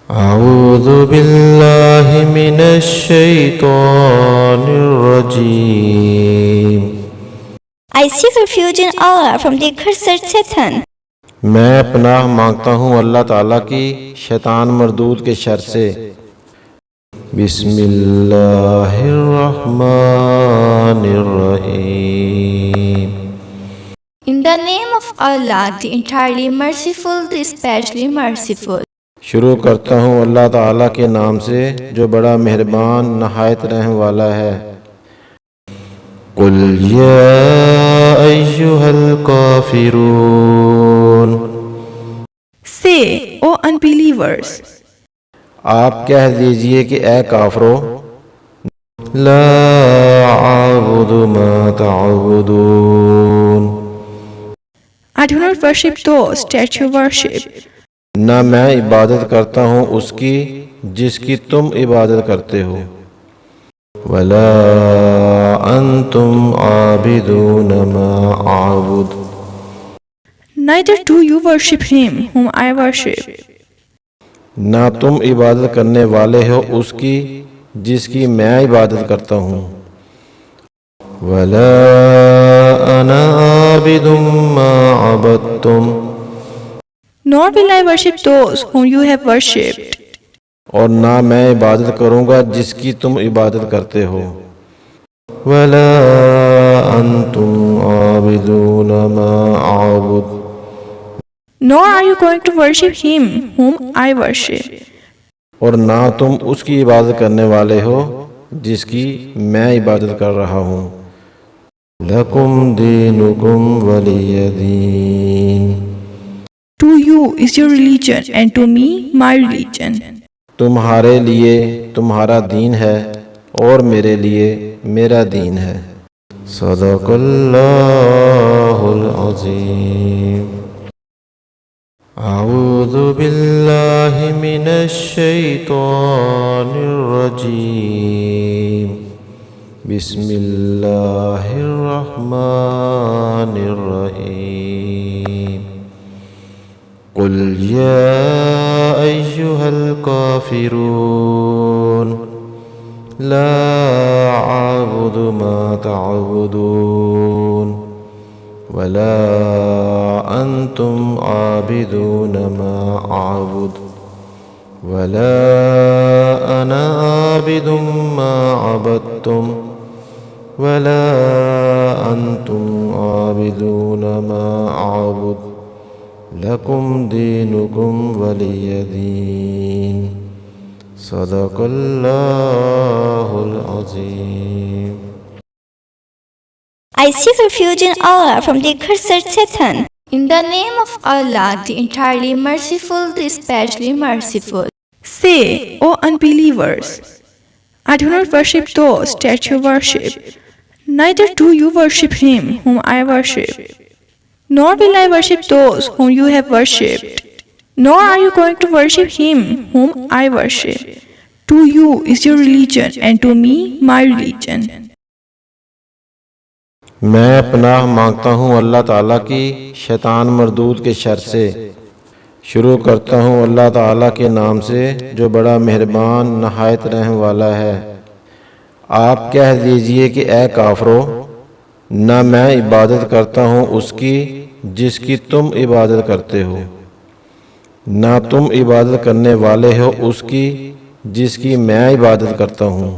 अऊज़ु बिल्लाहि मिनश शैतानिर रजीम। I seek refuge in Allah from the accursed Satan. मैं पनाह मांगता हूँ अल्लाह ताला की शैतान मरदूद के शर से। बिस्मिल्लाहिर्रहमानिर्रहीम। In the name of Allah, the entirely merciful, the especially merciful. शुरू करता हूँ अल्लाह ताला के नाम से जो बड़ा मेहरबान नहायत रहम वाला है। कुल या अय्युहल काफिरून। Say, O unbelievers, आप कह दीजिए कि ए काफरो, ला अअबुदु मा तअबुदून। I do not worship those that you worship, न मैं इबादत करता हूँ उसकी जिसकी तुम इबादत करते हो। वला अंतुम आबिदून मा आबुद। neither do you worship him whom I worship, ना तुम इबादत करने वाले हो उसकी जिसकी मैं इबादत करता हूँ। वला अना आबिदुम मा अबदतुम। nor will I worship those whom you have worshipped, और ना मैं इबादत करूँगा जिसकी तुम इबादत करते हो। वला अंतुम आबिदून मा आबुद। nor are you going to worship him whom I worship, और ना तुम उसकी इबादत करने वाले हो जिसकी मैं इबादत कर रहा हूँ। लकुम दीनुकुम वलिय दीन। to you is your religion and to me my religion. तुम्हारे लिए तुम्हारा दीन है और मेरे लिए मेरा दीन है। सदक़ल्लाहुल अज़ीम। अऊज़ु बिल्लाहि मिनश शैतानिर रजीम। बिस्मिल्लाहिर्रहमानिर्रहीम। कुल या अय्युहल काफिरून। ला अअबुदु मा तअबुदून। वला अंतुम आबिदून मा अअबुद। वला अना आबिदुम मा अबदतुम। वला अंतुम आबिदून मा अअबुद। लकुम दीनुकुम वलिय दीन। सदक़ल्लाहुल अज़ीम। I seek refuge in Allah from the accursed Satan. In the name of Allah, the entirely merciful, the especially merciful. Say, O unbelievers, I do not worship those that you worship, neither do you worship him whom I worship, nor will I worship those whom you have worshipped, nor are you going to worship him whom I worship. To you is your religion and to me my religion. मैं पनाह मांगता हूँ अल्लाह ताला की शैतान मरदूद के sir से। शुरू करता हूँ अल्लाह ताला के नाम से जो बड़ा मेहरबान नहायत रहम वाला है। आप कह दीजिए कि ए काफरो, न मैं इबादत करता हूँ उसकी जिसकी तुम इबादत करते हो। ना तुम इबादत करने वाले हो उसकी जिसकी मैं इबादत करता हूँ।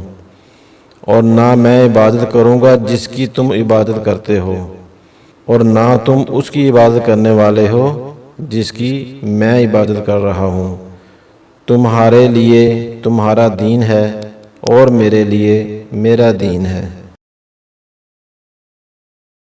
और ना मैं इबादत करूँगा जिसकी तुम इबादत करते हो। और ना तुम उसकी इबादत करने वाले हो जिसकी मैं इबादत कर रहा हूँ। तुम्हारे लिए तुम्हारा दीन है और मेरे लिए मेरा दीन है।